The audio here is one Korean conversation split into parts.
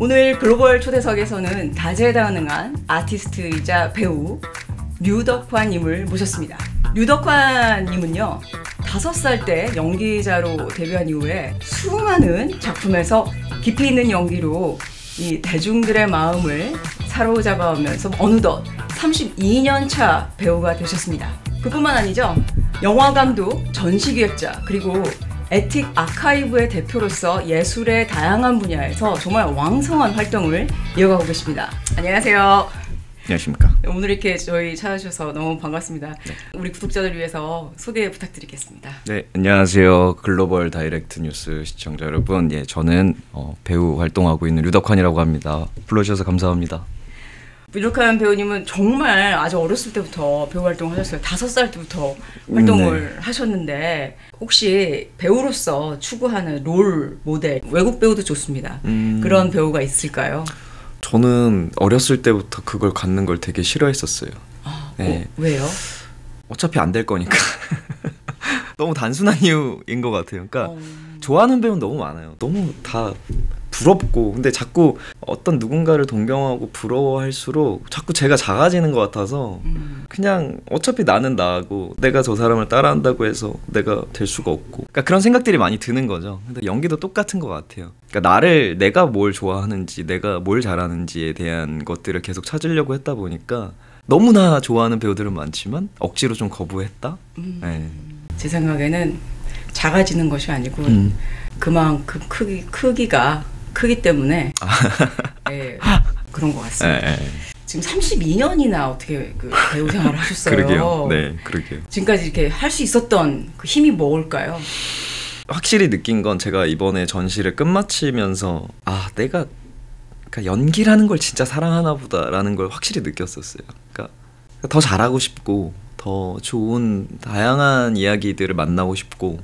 오늘 글로벌 초대석에서는 다재다능한 아티스트이자 배우 류덕환님을 모셨습니다. 류덕환님은요 5살 때 연기자로 데뷔한 이후에 수많은 작품에서 깊이 있는 연기로 이 대중들의 마음을 사로잡아오면서 어느덧 32년 차 배우가 되셨습니다. 그뿐만 아니죠. 영화감독, 전시기획자, 그리고 에틱 아카이브의 대표로서 예술의 다양한 분야에서 정말 왕성한 활동을 이어가고 계십니다. 안녕하세요. 안녕하십니까. 오늘 이렇게 저희 찾아주셔서 너무 반갑습니다. 네. 우리 구독자들 위해서 소개 부탁드리겠습니다. 네, 안녕하세요. 글로벌 다이렉트 뉴스 시청자 여러분. 예, 저는 배우 활동하고 있는 류덕환이라고 합니다. 불러주셔서 감사합니다. 류덕환 배우님은 정말 아주 어렸을 때부터 배우 활동을 하셨어요. 5살 때부터 활동을 하셨는데 혹시 배우로서 추구하는 롤 모델, 외국 배우도 좋습니다. 그런 배우가 있을까요? 저는 어렸을 때부터 그걸 갖는 걸 되게 싫어했었어요. 네. 왜요? 어차피 안 될 거니까. 너무 단순한 이유인 것 같아요. 그러니까 좋아하는 배우는 너무 많아요. 너무 다 부럽고, 근데 자꾸 어떤 누군가를 동경하고 부러워할수록 자꾸 제가 작아지는 것 같아서 그냥 어차피 나는 나고 내가 저 사람을 따라한다고 해서 내가 될 수가 없고, 그러니까 그런 생각들이 많이 드는 거죠. 근데 연기도 똑같은 것 같아요. 그러니까 내가 뭘 좋아하는지, 내가 뭘 잘하는지에 대한 것들을 계속 찾으려고 했다 보니까 너무나 좋아하는 배우들은 많지만 억지로 좀 거부했다. 네. 제 생각에는 작아지는 것이 아니고 그만큼 크기가 크기 때문에 네, 그런 것 같습니다. 지금 32년이나 어떻게 그 배우 생활을 하셨어요. 그러게요. 네, 그러게요. 지금까지 이렇게 할 수 있었던 그 힘이 뭘까요? 확실히 느낀 건 제가 이번에 전시를 끝마치면서 내가 그러니까 연기라는 걸 진짜 사랑하나 보다라는 걸 확실히 느꼈었어요. 그러니까 더 잘하고 싶고, 더 좋은 다양한 이야기들을 만나고 싶고,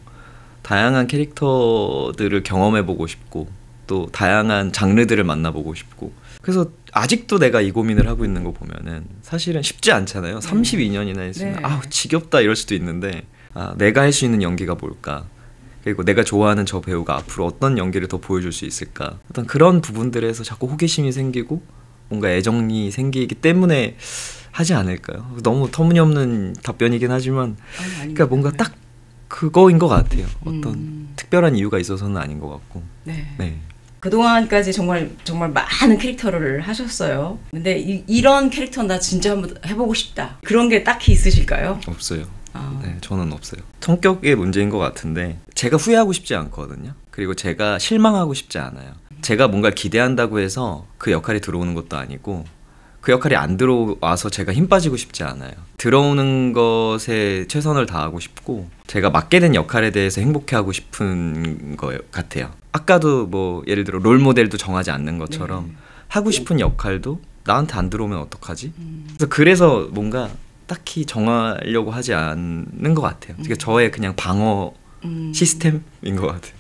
다양한 캐릭터들을 경험해보고 싶고, 또 다양한 장르들을 만나보고 싶고, 그래서 아직도 내가 이 고민을 하고 있는 거 보면은 사실은 쉽지 않잖아요. 32년이나 했으면 지겹다 이럴 수도 있는데 내가 할 수 있는 연기가 뭘까, 그리고 내가 좋아하는 저 배우가 앞으로 어떤 연기를 더 보여줄 수 있을까, 어떤 그런 부분들에서 자꾸 호기심이 생기고 뭔가 애정이 생기기 때문에 하지 않을까요? 너무 터무니없는 답변이긴 하지만 그러니까 뭔가 딱 그거인 것 같아요. 어떤 특별한 이유가 있어서는 아닌 것 같고. 네. 그동안까지 정말 많은 캐릭터를 하셨어요. 근데 이런 캐릭터 나 진짜 한번 해보고 싶다, 그런 게 딱히 있으실까요? 없어요. 네, 저는 없어요. 성격의 문제인 것 같은데 제가 후회하고 싶지 않거든요. 그리고 제가 실망하고 싶지 않아요. 제가 뭔가 기대한다고 해서 그 역할이 들어오는 것도 아니고, 그 역할이 안 들어와서 제가 힘 빠지고 싶지 않아요. 들어오는 것에 최선을 다하고 싶고, 제가 맡게 된 역할에 대해서 행복해하고 싶은 것 같아요. 아까도 뭐 예를 들어 롤모델도 정하지 않는 것처럼 하고 싶은 역할도 나한테 안 들어오면 어떡하지? 그래서 뭔가 딱히 정하려고 하지 않는 것 같아요. 그러니까 저의 그냥 방어 시스템인 것 같아요.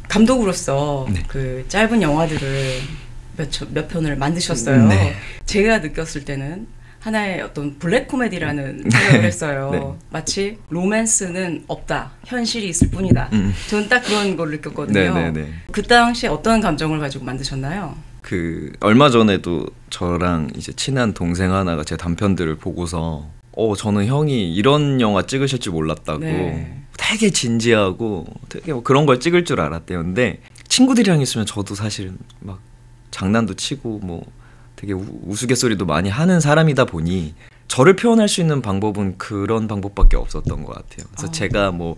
감독으로서 그 짧은 영화들을 몇 편을 만드셨어요. 제가 느꼈을 때는 하나의 어떤 블랙 코미디라는 생각을 했어요. 마치 로맨스는 없다, 현실이 있을 뿐이다. 저는 딱 그런 걸 느꼈거든요. 그 당시에 어떤 감정을 가지고 만드셨나요? 얼마 전에도 저랑 이제 친한 동생 하나가 제 단편들을 보고서 저는 형이 이런 영화 찍으실 줄 몰랐다고, 되게 진지하고 되게 뭐 그런 걸 찍을 줄 알았대요. 근데 친구들이랑 있으면 저도 사실 막 장난도 치고 뭐 되게 우스갯소리도 많이 하는 사람이다 보니 저를 표현할 수 있는 방법은 그런 방법밖에 없었던 것 같아요. 그래서 제가 뭐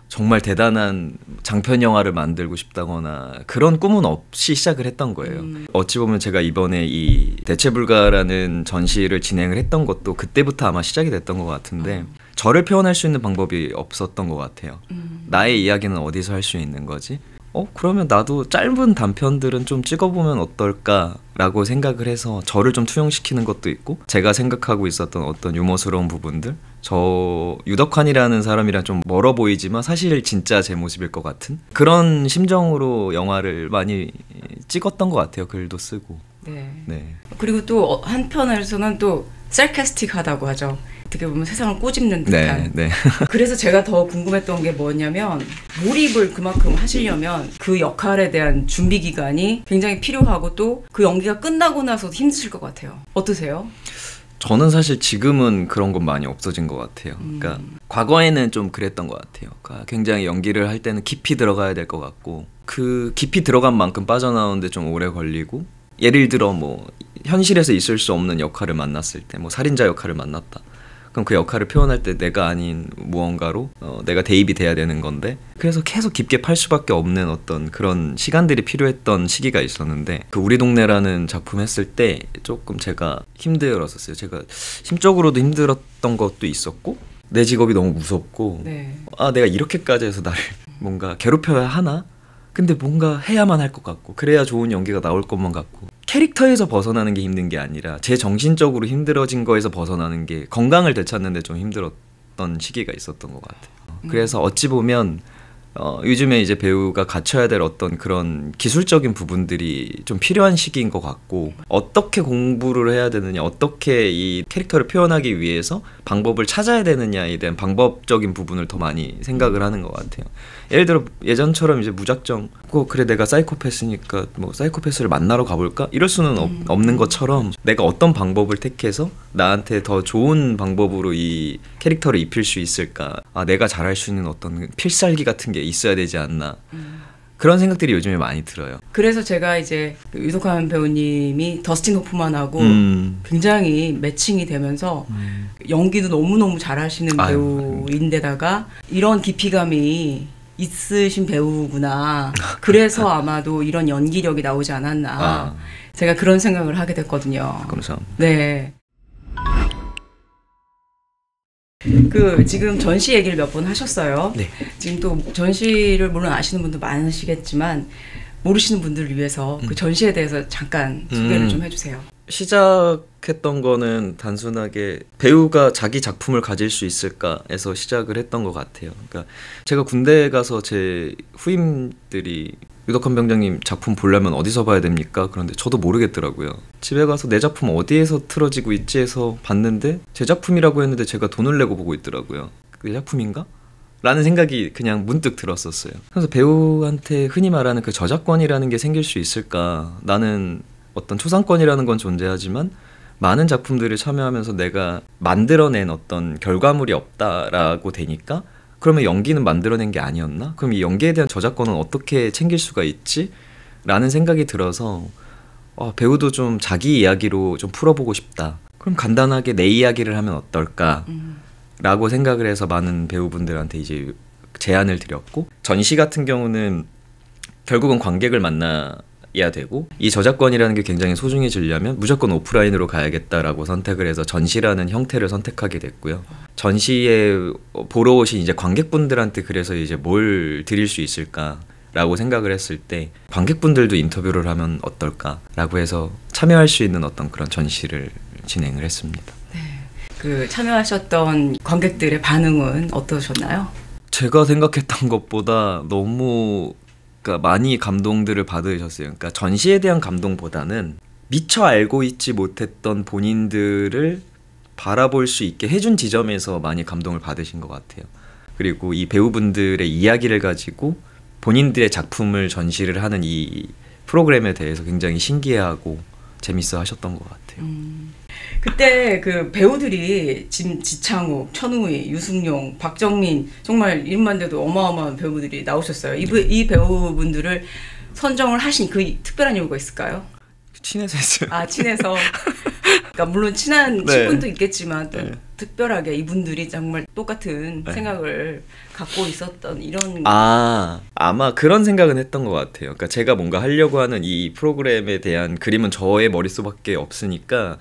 정말 대단한 장편 영화를 만들고 싶다거나 그런 꿈은 없이 시작을 했던 거예요. 어찌 보면 제가 이번에 이 대체불가라는 전시를 진행을 했던 것도 그때부터 아마 시작이 됐던 것 같은데 저를 표현할 수 있는 방법이 없었던 것 같아요. 나의 이야기는 어디서 할 수 있는 거지? 그러면 나도 짧은 단편들은 좀 찍어보면 어떨까라고 생각을 해서 저를 좀 투영시키는 것도 있고, 제가 생각하고 있었던 어떤 유머스러운 부분들, 저 류덕환이라는 사람이랑 좀 멀어 보이지만 사실 진짜 제 모습일 것 같은 그런 심정으로 영화를 많이 찍었던 것 같아요. 글도 쓰고. 그리고 또 한편에서는 또 sarcastic하다고 하죠. 어떻게 보면 세상을 꼬집는 듯한. 네, 네. 그래서 제가 더 궁금했던 게 뭐냐면 몰입을 그만큼 하시려면 그 역할에 대한 준비 기간이 굉장히 필요하고 또 그 연기가 끝나고 나서도 힘드실 것 같아요. 어떠세요? 저는 사실 지금은 그런 건 많이 없어진 것 같아요. 그러니까 과거에는 좀 그랬던 것 같아요. 그러니까 굉장히 연기를 할 때는 깊이 들어가야 될 것 같고 그 깊이 들어간 만큼 빠져나오는데 좀 오래 걸리고 예를 들어 뭐 현실에서 있을 수 없는 역할을 만났을 때 뭐 살인자 역할을 만났다. 그럼 그 역할을 표현할 때 내가 아닌 무언가로 내가 대입이 돼야 되는 건데 그래서 계속 깊게 팔 수밖에 없는 어떤 그런 시간들이 필요했던 시기가 있었는데 그 우리 동네라는 작품 했을 때 조금 제가 힘들었었어요. 제가 심적으로도 힘들었던 것도 있었고 내 직업이 너무 무섭고 네. 아 내가 이렇게까지 해서 나를 뭔가 괴롭혀야 하나? 근데 뭔가 해야만 할 것 같고 그래야 좋은 연기가 나올 것만 같고 캐릭터에서 벗어나는 게 힘든 게 아니라 제 정신적으로 힘들어진 거에서 벗어나는 게 건강을 되찾는 데 좀 힘들었던 시기가 있었던 것 같아요. 그래서 어찌 보면 요즘에 이제 배우가 갖춰야 될 어떤 그런 기술적인 부분들이 좀 필요한 시기인 것 같고 어떻게 공부를 해야 되느냐 어떻게 이 캐릭터를 표현하기 위해서 방법을 찾아야 되느냐에 대한 방법적인 부분을 더 많이 생각을 하는 것 같아요. 예를 들어 예전처럼 이제 무작정 그래 내가 사이코패스니까 뭐 사이코패스를 만나러 가볼까? 이럴 수는 없는 것처럼 내가 어떤 방법을 택해서 나한테 더 좋은 방법으로 이 캐릭터를 입힐 수 있을까? 아 내가 잘할 수 있는 어떤 필살기 같은 게 있어야 되지 않나? 그런 생각들이 요즘에 많이 들어요. 그래서 제가 이제 유독한 배우님이 더스틴 호프만하고 굉장히 매칭이 되면서 연기도 너무너무 잘하시는 배우인데다가 이런 깊이감이 있으신 배우구나. 그래서 아마도 이런 연기력이 나오지 않았나. 제가 그런 생각을 하게 됐거든요. 감사합니다. 네. 지금 전시 얘기를 몇 번 하셨어요. 네. 지금 또 전시를 물론 아시는 분도 많으시겠지만 모르시는 분들을 위해서 그 전시에 대해서 잠깐 소개를 좀 해주세요. 시작했던 거는 단순하게 배우가 자기 작품을 가질 수 있을까에서 시작을 했던 것 같아요. 그러니까 제가 군대에 가서 제 후임들이 유덕한 병장님 작품 보려면 어디서 봐야 됩니까? 그런데 저도 모르겠더라고요. 집에 가서 내 작품 어디에서 틀어지고 있지 해서 봤는데 제 작품이라고 했는데 제가 돈을 내고 보고 있더라고요. 내 작품인가? 라는 생각이 그냥 문득 들었었어요. 그래서 배우한테 흔히 말하는 그 저작권이라는 게 생길 수 있을까? 나는 어떤 초상권이라는 건 존재하지만 많은 작품들을 참여하면서 내가 만들어낸 어떤 결과물이 없다라고 되니까 그러면 연기는 만들어낸 게 아니었나? 그럼 이 연기에 대한 저작권은 어떻게 챙길 수가 있지? 라는 생각이 들어서 배우도 좀 자기 이야기로 좀 풀어보고 싶다. 그럼 간단하게 내 이야기를 하면 어떨까? 라고 생각을 해서 많은 배우분들한테 이제 제안을 드렸고 전시 같은 경우는 결국은 관객을 만나야 되고 이 저작권이라는 게 굉장히 소중해지려면 무조건 오프라인으로 가야겠다라고 선택을 해서 전시라는 형태를 선택하게 됐고요. 전시에 보러 오신 이제 관객분들한테 그래서 이제 뭘 드릴 수 있을까라고 생각을 했을 때 관객분들도 인터뷰를 하면 어떨까라고 해서 참여할 수 있는 어떤 그런 전시를 진행을 했습니다. 참여하셨던 관객들의 반응은 어떠셨나요? 제가 생각했던 것보다 너무 많이 감동들을 받으셨어요. 그러니까 전시에 대한 감동보다는 미처 알고 있지 못했던 본인들을 바라볼 수 있게 해준 지점에서 많이 감동을 받으신 것 같아요. 그리고 이 배우분들의 이야기를 가지고 본인들의 작품을 전시를 하는 이 프로그램에 대해서 굉장히 신기해하고 재밌어 하셨던 것 같아요. 그때 그 배우들이 지창욱, 천우희, 유승용, 박정민 정말 이름만 돼도 어마어마한 배우들이 나오셨어요. 이 배우분들을 선정을 하신 그 특별한 이유가 있을까요? 친해서 했어요. 친해서. 그러니까 물론 친한 친분도 있겠지만 또 특별하게 이분들이 정말 똑같은 생각을 갖고 있었던 이런. 아마 그런 생각은 했던 것 같아요. 그러니까 제가 뭔가 하려고 하는 이 프로그램에 대한 그림은 저의 머릿속밖에 없으니까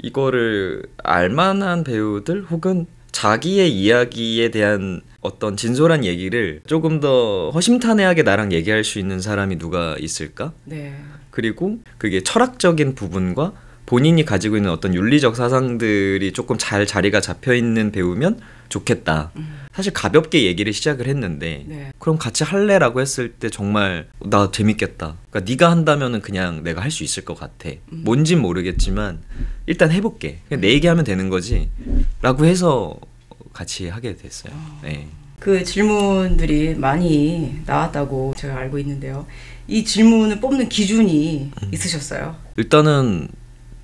이거를 알만한 배우들 혹은 자기의 이야기에 대한 어떤 진솔한 얘기를 조금 더 허심탄회하게 나랑 얘기할 수 있는 사람이 누가 있을까? 네. 그리고 그게 철학적인 부분과 본인이 가지고 있는 어떤 윤리적 사상들이 조금 잘 자리가 잡혀있는 배우면 좋겠다 사실 가볍게 얘기를 시작을 했는데 네. 그럼 같이 할래라고 했을 때 정말 나 재밌겠다. 그러니까 네가 한다면은 그냥 내가 할 수 있을 것 같아. 뭔진 모르겠지만 일단 해볼게. 그냥 내 얘기하면 되는 거지. 라고 해서 같이 하게 됐어요. 네. 그 질문들이 많이 나왔다고 제가 알고 있는데요. 이 질문을 뽑는 기준이 있으셨어요? 일단은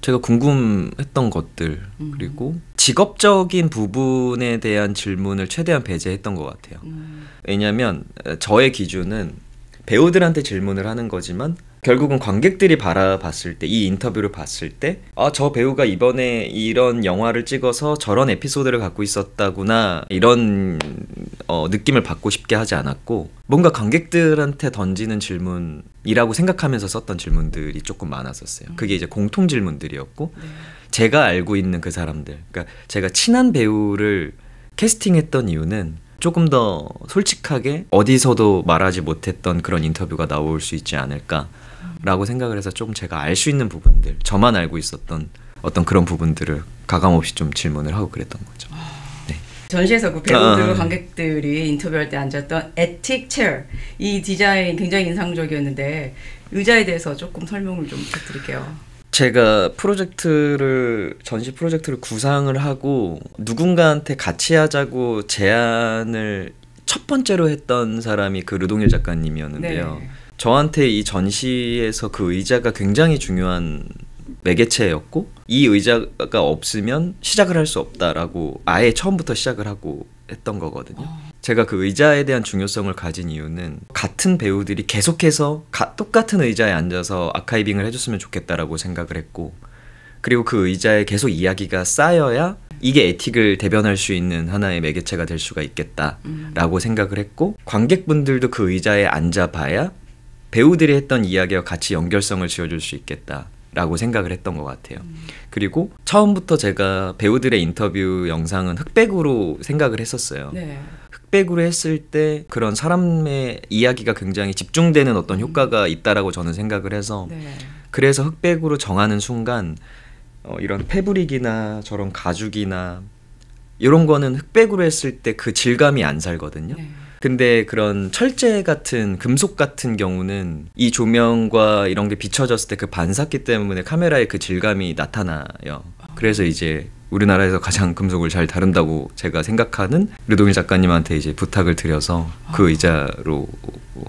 제가 궁금했던 것들 그리고 직업적인 부분에 대한 질문을 최대한 배제했던 것 같아요. 왜냐하면 저의 기준은 배우들한테 질문을 하는 거지만 결국은 관객들이 바라봤을 때, 이 인터뷰를 봤을 때 아, 저 배우가 이번에 이런 영화를 찍어서 저런 에피소드를 갖고 있었다구나 이런 느낌을 받고 싶게 하지 않았고 뭔가 관객들한테 던지는 질문이라고 생각하면서 썼던 질문들이 조금 많았었어요. 그게 이제 공통 질문들이었고 제가 알고 있는 그 사람들, 그러니까 제가 친한 배우를 캐스팅했던 이유는 조금 더 솔직하게 어디서도 말하지 못했던 그런 인터뷰가 나올 수 있지 않을까라고 생각을 해서 좀 제가 알 수 있는 부분들, 저만 알고 있었던 어떤 그런 부분들을 가감없이 좀 질문을 하고 그랬던 거죠. 네. 전시에서 그 배우들과 관객들이 인터뷰할 때 앉았던 에틱 체어, 이 디자인 굉장히 인상적이었는데 의자에 대해서 조금 설명을 좀 부탁드릴게요. 제가 전시 프로젝트를 구상을 하고 누군가한테 같이 하자고 제안을 첫 번째로 했던 사람이 그 르동일 작가님이었는데요. 네. 저한테 이 전시에서 그 의자가 굉장히 중요한 매개체였고 이 의자가 없으면 시작을 할 수 없다라고 아예 처음부터 시작을 하고 했던 거거든요. 제가 그 의자에 대한 중요성을 가진 이유는 같은 배우들이 계속해서 똑같은 의자에 앉아서 아카이빙을 해줬으면 좋겠다라고 생각을 했고 그리고 그 의자에 계속 이야기가 쌓여야 이게 에틱을 대변할 수 있는 하나의 매개체가 될 수가 있겠다라고 생각을 했고 관객분들도 그 의자에 앉아봐야 배우들이 했던 이야기와 같이 연결성을 지어줄 수 있겠다 라고 생각을 했던 것 같아요. 그리고 처음부터 제가 배우들의 인터뷰 영상은 흑백으로 생각을 했었어요. 네. 흑백으로 했을 때 그런 사람의 이야기가 굉장히 집중되는 어떤 효과가 있다라고 저는 생각을 해서 네. 그래서 흑백으로 정하는 순간 이런 패브릭이나 저런 가죽이나 이런 거는 흑백으로 했을 때 그 질감이 안 살거든요. 네. 근데 그런 철제 같은 금속 같은 경우는 이 조명과 이런 게 비춰졌을 때 그 반사기 때문에 카메라의 그 질감이 나타나요. 그래서 이제 우리나라에서 가장 금속을 잘 다룬다고 제가 생각하는 르동일 작가님한테 이제 부탁을 드려서 그 의자로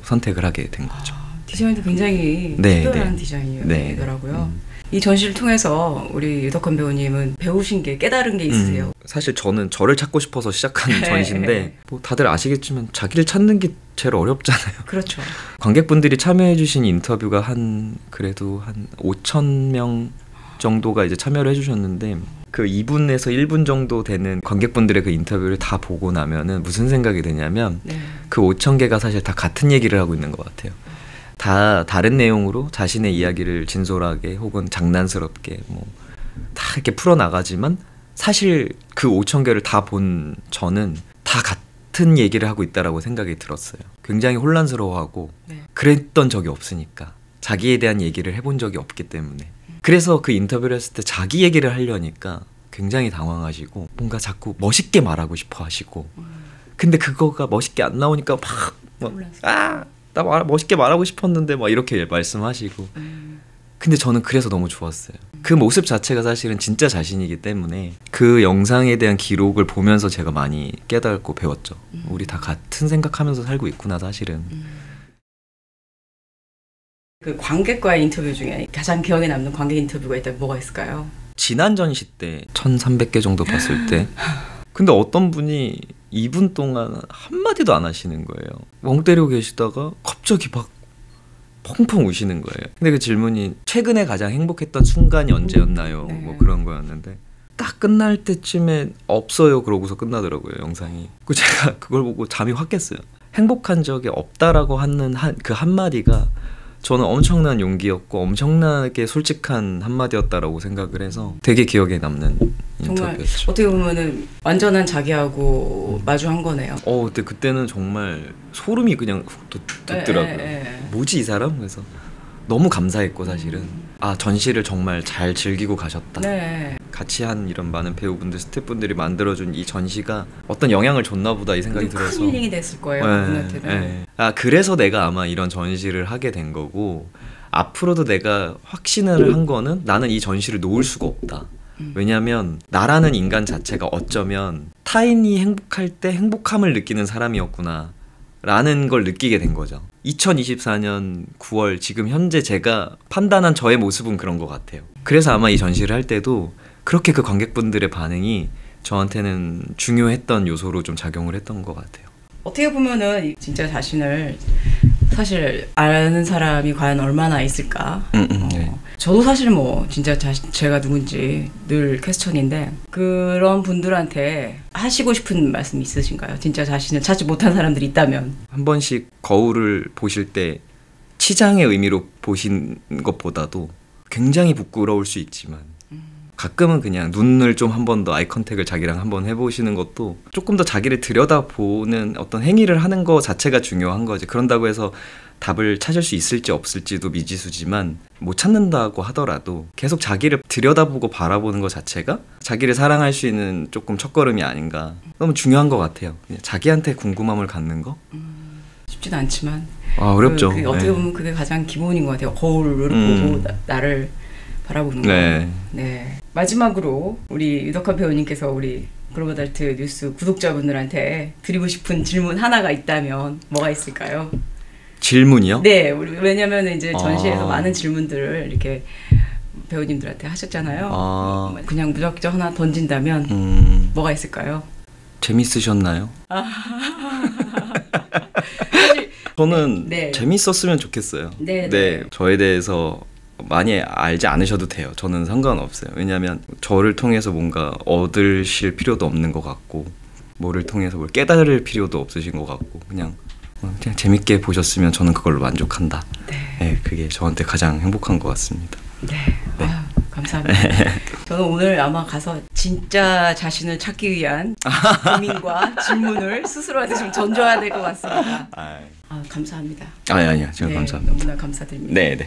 선택을 하게 된 거죠. 디자인도 굉장히 특별한 디자인이더라고요. 이 전시를 통해서 우리 유덕헌 배우님은 배우신 게 깨달은 게 있으세요? 사실 저는 저를 찾고 싶어서 시작한 전시인데 뭐 다들 아시겠지만 자기를 찾는 게 제일 어렵잖아요. 그렇죠. 관객분들이 참여해 주신 인터뷰가 그래도 한 5,000명 정도가 이제 참여를 해주셨는데 그 2분에서 1분 정도 되는 관객분들의 그 인터뷰를 다 보고 나면은 무슨 생각이 드냐면 그 5,000개가 사실 다 같은 얘기를 하고 있는 것 같아요. 다 다른 내용으로 자신의 이야기를 진솔하게 혹은 장난스럽게 뭐 다 이렇게 풀어나가지만 사실 그 5,000개를 다 본 저는 다 같은 얘기를 하고 있다라고 생각이 들었어요. 굉장히 혼란스러워하고 그랬던 적이 없으니까 자기에 대한 얘기를 해본 적이 없기 때문에 그래서 그 인터뷰를 했을 때 자기 얘기를 하려니까 굉장히 당황하시고 뭔가 자꾸 멋있게 말하고 싶어 하시고 근데 그거가 멋있게 안 나오니까 나 멋있게 말하고 싶었는데 막 이렇게 말씀하시고 근데 저는 그래서 너무 좋았어요. 그 모습 자체가 사실은 진짜 자신이기 때문에 그 영상에 대한 기록을 보면서 제가 많이 깨닫고 배웠죠. 우리 다 같은 생각하면서 살고 있구나 사실은. 그 관객과의 인터뷰 중에 가장 기억에 남는 관객 인터뷰가 있다면 뭐가 있을까요? 지난 전시 때 1,300개 정도 봤을 때 근데 어떤 분이 2분 동안 한마디도 안 하시는 거예요. 멍 때리고 계시다가 갑자기 막 펑펑 우시는 거예요. 근데 그 질문이 최근에 가장 행복했던 순간이 언제였나요? 뭐 그런 거였는데 딱 끝날 때쯤에 없어요 그러고서 끝나더라고요 영상이. 그 제가 그걸 보고 잠이 확 깼어요. 행복한 적이 없다라고 하는 그 한마디가 저는 엄청난 용기였고 엄청나게 솔직한 한마디였다라고 생각을 해서 되게 기억에 남는 정말 인터뷰였죠. 어떻게 보면은 완전한 자기하고 마주한 거네요. 근데 그때는 정말 소름이 그냥 돋더라고요. 뭐지 이 사람? 그래서 너무 감사했고 사실은 전시를 정말 잘 즐기고 가셨다. 같이 한 이런 많은 배우분들, 스태프분들이 만들어준 이 전시가 어떤 영향을 줬나 보다 이 생각이 들어서 큰 힐링이 됐을 거예요. 그분한테는. 그래서 내가 아마 이런 전시를 하게 된 거고, 앞으로도 내가 확신을 한 거는 나는 이 전시를 놓을 수가 없다. 왜냐면 나라는 인간 자체가 어쩌면 타인이 행복할 때 행복함을 느끼는 사람이었구나 라는 걸 느끼게 된 거죠. 2024년 9월 지금 현재 제가 판단한 저의 모습은 그런 것 같아요. 그래서 아마 이 전시를 할 때도 그렇게 그 관객분들의 반응이 저한테는 중요했던 요소로 좀 작용을 했던 것 같아요. 어떻게 보면은 진짜 자신을 사실 아는 사람이 과연 얼마나 있을까. 네. 저도 사실 뭐 진짜 제가 누군지 늘 퀘스천인데, 그런 분들한테 하시고 싶은 말씀 있으신가요? 진짜 자신을 찾지 못한 사람들이 있다면. 한 번씩 거울을 보실 때 치장의 의미로 보신 것보다도 굉장히 부끄러울 수 있지만 가끔은 그냥 눈을 좀 한 번 더 아이 컨택을 자기랑 한번 해보시는 것도 조금 더 자기를 들여다보는 어떤 행위를 하는 거 자체가 중요한 거지. 그런다고 해서 답을 찾을 수 있을지 없을지도 미지수지만, 못 찾는다고 하더라도 계속 자기를 들여다보고 바라보는 것 자체가 자기를 사랑할 수 있는 조금 첫걸음이 아닌가. 너무 중요한 것 같아요. 그냥 자기한테 궁금함을 갖는 거. 쉽지는 않지만 어렵죠. 어떻게 보면 그게 가장 기본인 것 같아요. 거울을 보고 나를 바라보는 거. 네. 마지막으로 우리 유덕환 배우님께서 우리 글로벌달트 뉴스 구독자분들한테 드리고 싶은 질문 하나가 있다면 뭐가 있을까요? 질문이요? 네, 왜냐면 이제 전시에서 많은 질문들을 이렇게 배우님들한테 하셨잖아요. 그냥 무작정 하나 던진다면 뭐가 있을까요? 재밌으셨나요? 저는 재밌었으면 좋겠어요. 네, 저에 대해서 많이 알지 않으셔도 돼요. 저는 상관없어요. 왜냐하면 저를 통해서 뭔가 얻으실 필요도 없는 것 같고, 뭐를 통해서 뭘 깨달을 필요도 없으신 것 같고, 그냥 재밌게 보셨으면 저는 그걸로 만족한다. 네, 그게 저한테 가장 행복한 것 같습니다. 네. 감사합니다. 저는 오늘 아마 가서 진짜 자신을 찾기 위한 고민과 질문을 스스로한테 좀 던져야 될 것 같습니다. 감사합니다. 아니요. 제가 감사합니다. 너무나 감사드립니다. 네.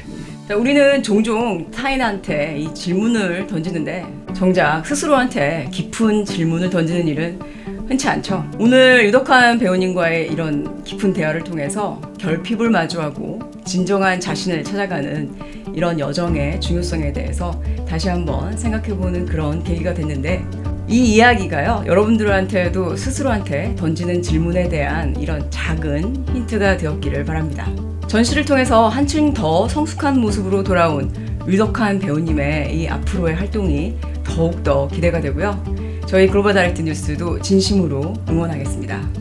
자, 우리는 종종 타인한테 이 질문을 던지는데 정작 스스로한테 깊은 질문을 던지는 일은 흔치 않죠. 오늘 유덕환 배우님과의 이런 깊은 대화를 통해서 결핍을 마주하고 진정한 자신을 찾아가는 이런 여정의 중요성에 대해서 다시 한번 생각해보는 그런 계기가 됐는데, 이 이야기가요, 여러분들한테도 스스로한테 던지는 질문에 대한 이런 작은 힌트가 되었기를 바랍니다. 전시를 통해서 한층 더 성숙한 모습으로 돌아온 유덕환 배우님의 이 앞으로의 활동이 더욱더 기대가 되고요. 저희 글로벌 다이렉트 뉴스도 진심으로 응원하겠습니다.